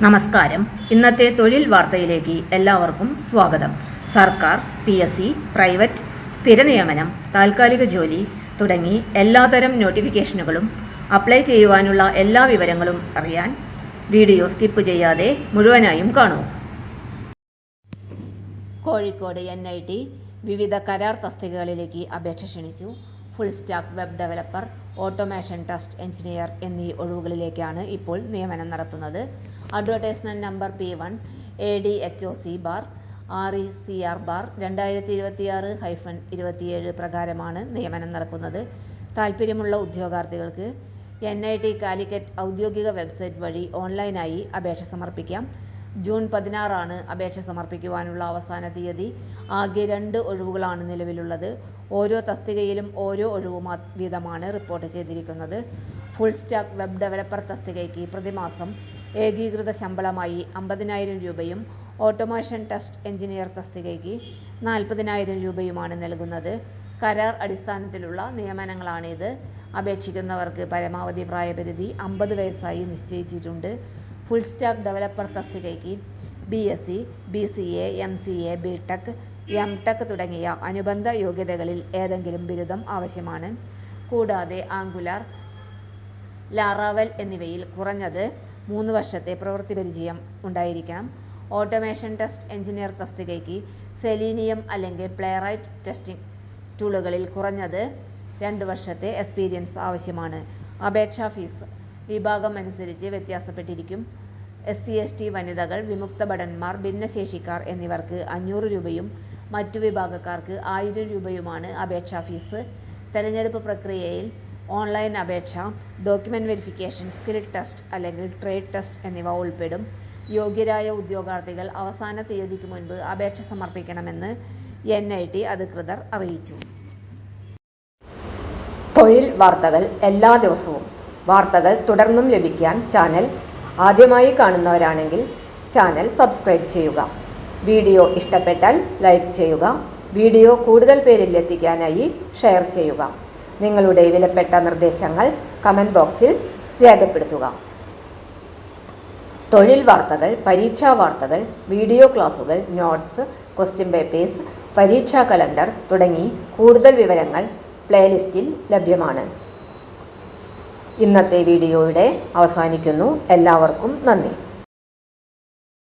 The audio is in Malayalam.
നമസ്കാരം. ഇന്നത്തെ തൊഴിൽ വാർത്തയിലേക്ക് എല്ലാവർക്കും സ്വാഗതം. സർക്കാർ, PSC, പ്രൈവറ്റ്, സ്ഥിര നിയമനം, താൽക്കാലിക ജോലി തുടങ്ങി എല്ലാതരം നോട്ടിഫിക്കേഷനുകളും അപ്ലൈ ചെയ്യുവാനുള്ള എല്ലാ വിവരങ്ങളും അറിയാൻ വീഡിയോ സ്കിപ്പ് ചെയ്യാതെ മുഴുവനായും കാണൂ. കോഴിക്കോട് NIT വിവിധ കരാർ തസ്തികകളിലേക്ക് അപേക്ഷ ക്ഷണിച്ചു. Full stack web developer, automation test engineer എന്നീ ഒഴിവുകളിലേക്കാണ് ഇപ്പോൾ നിയമനം നടത്തുന്നത്. അഡ്വർടൈസ്മെന്റ് നമ്പർ P1 ADHOC/RECR/2026-27 പ്രകാരമാണ് നിയമനം നടക്കുന്നത്. താൽപ്പര്യമുള്ള ഉദ്യോഗാർത്ഥികൾക്ക് NIT കാലിക്കറ്റ് ഔദ്യോഗിക വെബ്സൈറ്റ് വഴി ഓൺലൈനായി അപേക്ഷ സമർപ്പിക്കാം. ജൂൺ 16 അപേക്ഷ സമർപ്പിക്കുവാനുള്ള അവസാന തീയതി. ആകെ 2 ഒഴിവുകളാണ് നിലവിലുള്ളത്. ഓരോ തസ്തികയിലും ഓരോ ഒഴിവു വീതമാണ് റിപ്പോർട്ട് ചെയ്തിരിക്കുന്നത്. ഫുൾ സ്റ്റാക്ക് വെബ് ഡെവലപ്പർ തസ്തികയ്ക്ക് പ്രതിമാസം ഏകീകൃത ശമ്പളമായി 50,000 രൂപയും ഓട്ടോമേഷൻ ടെസ്റ്റ് എഞ്ചിനീയർ തസ്തികയ്ക്ക് 40,000 രൂപയുമാണ് നൽകുന്നത്. കരാർ അടിസ്ഥാനത്തിലുള്ള നിയമനങ്ങളാണിത്. അപേക്ഷിക്കുന്നവർക്ക് പരമാവധി പ്രായപരിധി 50 വയസ്സായി നിശ്ചയിച്ചിട്ടുണ്ട്. ഫുൾ സ്റ്റാക്ക് ഡെവലപ്പർ തസ്തികയ്ക്ക് BSc, BCA, MCA, BTech, MTech തുടങ്ങിയ അനുബന്ധ യോഗ്യതകളിൽ ഏതെങ്കിലും ബിരുദം ആവശ്യമാണ്. കൂടാതെ ആംഗുലാർ, ലാറാവൽ എന്നിവയിൽ കുറഞ്ഞത് 3 വർഷത്തെ പ്രവൃത്തി പരിചയം ഉണ്ടായിരിക്കണം. ഓട്ടോമേഷൻ ടെസ്റ്റ് എഞ്ചിനീയർ തസ്തികയ്ക്ക് സെലീനിയം അല്ലെങ്കിൽ പ്ലേറൈറ്റ് ടെസ്റ്റിംഗ് ടൂളുകളിൽ കുറഞ്ഞത് 2 വർഷത്തെ എക്സ്പീരിയൻസ് ആവശ്യമാണ്. അപേക്ഷാ ഫീസ് വിഭാഗം അനുസരിച്ച് വ്യത്യാസപ്പെട്ടിരിക്കും. SC/ST വനിതകൾ, വിമുക്ത ഭടന്മാർ, ഭിന്നശേഷിക്കാർ എന്നിവർക്ക് 500 രൂപയും മറ്റു വിഭാഗക്കാർക്ക് 1000 രൂപയുമാണ് അപേക്ഷാ ഫീസ്. തെരഞ്ഞെടുപ്പ് പ്രക്രിയയിൽ ഓൺലൈൻ അപേക്ഷ, ഡോക്യുമെന്റ് വെരിഫിക്കേഷൻ, സ്കിൽ ടെസ്റ്റ് അല്ലെങ്കിൽ ട്രേഡ് ടെസ്റ്റ് എന്നിവ ഉൾപ്പെടും. യോഗ്യരായ ഉദ്യോഗാർത്ഥികൾ അവസാന തീയതിക്ക് മുൻപ് അപേക്ഷ സമർപ്പിക്കണമെന്ന് NIT അധികൃതർ അറിയിച്ചു. തൊഴിൽ വാർത്തകൾ എല്ലാ ദിവസവും. വാർത്തകൾ തുടർന്നും ലഭിക്കാൻ ചാനൽ ആദ്യമായി കാണുന്നവരാണെങ്കിൽ ചാനൽ സബ്സ്ക്രൈബ് ചെയ്യുക. വീഡിയോ ഇഷ്ടപ്പെട്ടാൽ ലൈക്ക് ചെയ്യുക. വീഡിയോ കൂടുതൽ പേരിൽ എത്തിക്കാനായി ഷെയർ ചെയ്യുക. നിങ്ങളുടെ വിലപ്പെട്ട നിർദ്ദേശങ്ങൾ കമന്റ് ബോക്സിൽ രേഖപ്പെടുത്തുക. തൊഴിൽ വാർത്തകൾ, പരീക്ഷാ വാർത്തകൾ, വീഡിയോ ക്ലാസുകൾ, നോട്ട്സ്, ക്വസ്റ്റ്യൻ പേപ്പേഴ്സ്, പരീക്ഷാ കലണ്ടർ തുടങ്ങി കൂടുതൽ വിവരങ്ങൾ പ്ലേലിസ്റ്റിൽ ലഭ്യമാണ്. ഇന്നത്തെ വീഡിയോയുടെ അവസാനിക്കുന്നു. എല്ലാവർക്കും നന്ദി.